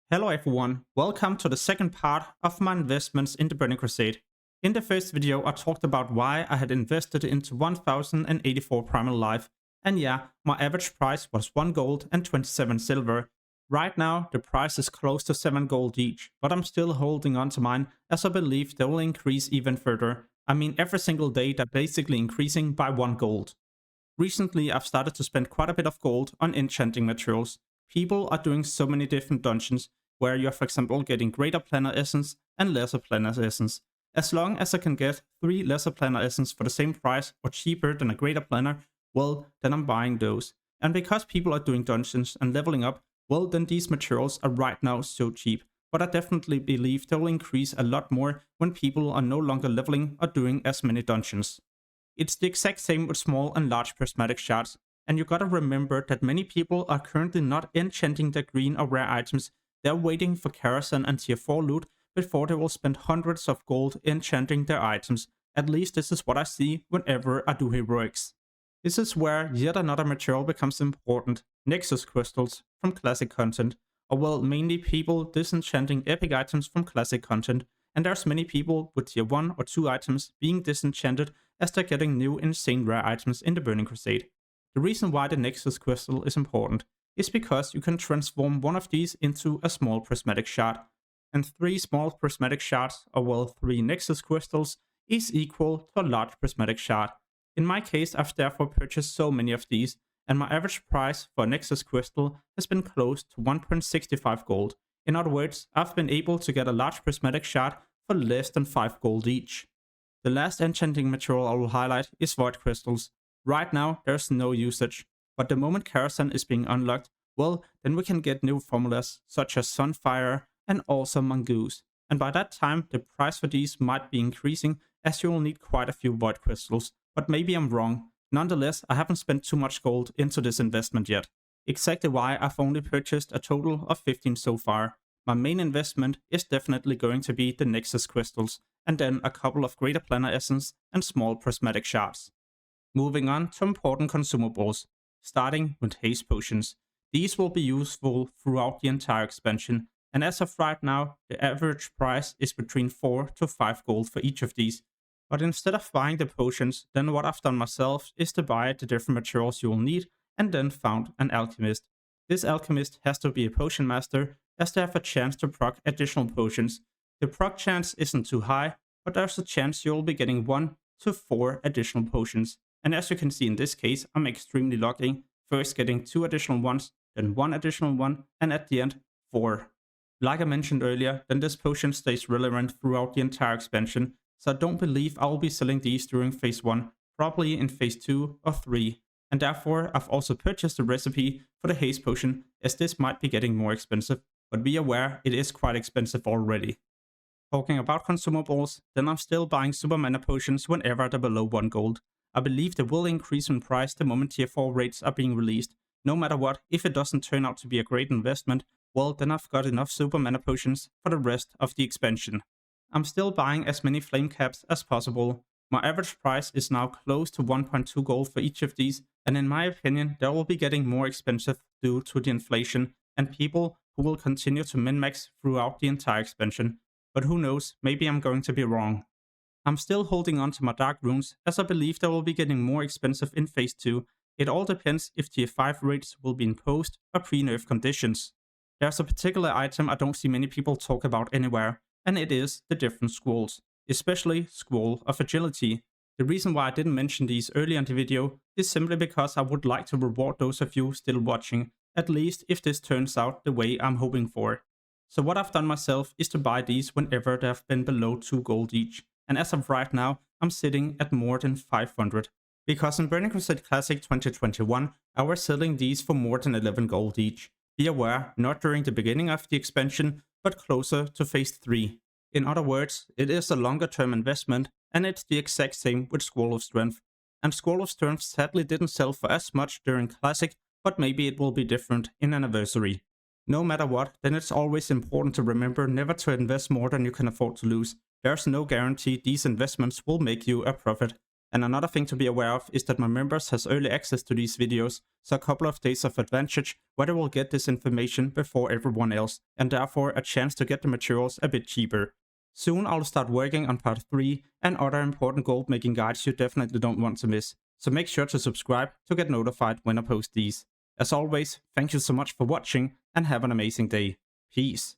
Hello everyone, welcome to the second part of my investments in the Burning Crusade. In the first video I talked about why I had invested into 1084 Primal Life, and yeah, my average price was 1 gold and 27 silver. Right now the price is close to 7 gold each, but I'm still holding on to mine as I believe they will increase even further. I mean, every single day they're basically increasing by 1 gold. Recently I've started to spend quite a bit of gold on enchanting materials. People are doing so many different dungeons where you're for example getting greater planar essence and lesser planar essence. As long as I can get 3 lesser planar essence for the same price or cheaper than a greater planar, well then I'm buying those. And because people are doing dungeons and leveling up, well then these materials are right now so cheap. But I definitely believe they will increase a lot more when people are no longer leveling or doing as many dungeons. It's the exact same with small and large prismatic shards, and you gotta remember that many people are currently not enchanting their green or rare items. They're waiting for Karasan and tier 4 loot before they will spend hundreds of gold enchanting their items. At least this is what I see whenever I do heroics. This is where yet another material becomes important, Nexus crystals from classic content, or well, mainly people disenchanting epic items from classic content, and there's many people with tier 1 or 2 items being disenchanted as they're getting new insane rare items in the Burning Crusade. The reason why the Nexus crystal is important is because you can transform one of these into a small prismatic shard, and 3 small prismatic shards, or well 3 Nexus crystals, is equal to a large prismatic shard. In my case I've therefore purchased so many of these, and my average price for a Nexus crystal has been close to 1.65 gold. In other words, I've been able to get a large prismatic shard for less than 5 gold each. The last enchanting material I will highlight is void crystals. Right now there's no usage, but the moment Karasan is being unlocked, well then we can get new formulas such as Sunfire and also Mongoose. And by that time the price for these might be increasing as you will need quite a few void crystals, but maybe I'm wrong. Nonetheless, I haven't spent too much gold into this investment yet. Exactly why I've only purchased a total of 15 so far. My main investment is definitely going to be the Nexus crystals, and then a couple of greater planar essence and small prismatic shards. Moving on to important consumables, starting with haste potions. These will be useful throughout the entire expansion, and as of right now, the average price is between 4 to 5 gold for each of these. But instead of buying the potions, then what I've done myself is to buy the different materials you will need and then found an alchemist. This alchemist has to be a potion master as they have a chance to proc additional potions. The proc chance isn't too high, but there's a chance you'll be getting 1 to 4 additional potions. And as you can see in this case, I'm extremely lucky, first getting 2 additional ones, then 1 additional one, and at the end 4. Like I mentioned earlier, then this potion stays relevant throughout the entire expansion, so I don't believe I will be selling these during phase 1, probably in phase 2 or 3. And therefore I've also purchased a recipe for the haste potion, as this might be getting more expensive, but be aware it is quite expensive already. Talking about consumables, then I'm still buying super mana potions whenever they're below 1 gold. I believe they will increase in price the moment tier 4 raids are being released. No matter what, if it doesn't turn out to be a great investment, well then I've got enough super mana potions for the rest of the expansion. I'm still buying as many flame caps as possible. My average price is now close to 1.2 gold for each of these, and in my opinion they will be getting more expensive due to the inflation and people who will continue to min-max throughout the entire expansion. But who knows, maybe I'm going to be wrong. I'm still holding on to my dark runes as I believe they will be getting more expensive in phase 2. It all depends if tier 5 raids will be in post or pre-nerf conditions. There's a particular item I don't see many people talk about anywhere, and it is the different scrolls, especially Scroll of Agility. The reason why I didn't mention these earlier in the video is simply because I would like to reward those of you still watching, at least if this turns out the way I'm hoping for. So what I've done myself is to buy these whenever they have been below 2 gold each, and as of right now I'm sitting at more than 500. Because in Burning Crusade Classic 2021 I was selling these for more than 11 gold each. Be aware, not during the beginning of the expansion, but closer to phase 3. In other words, it is a longer term investment, and it's the exact same with Scroll of Strength. And Scroll of Strength sadly didn't sell for as much during Classic, but maybe it will be different in Anniversary. No matter what, then it's always important to remember never to invest more than you can afford to lose. There's no guarantee these investments will make you a profit. And another thing to be aware of is that my members has early access to these videos, so a couple of days of advantage where they will get this information before everyone else, and therefore a chance to get the materials a bit cheaper. Soon I'll start working on part 3 and other important gold making guides you definitely don't want to miss, so make sure to subscribe to get notified when I post these. As always, thank you so much for watching and have an amazing day. Peace.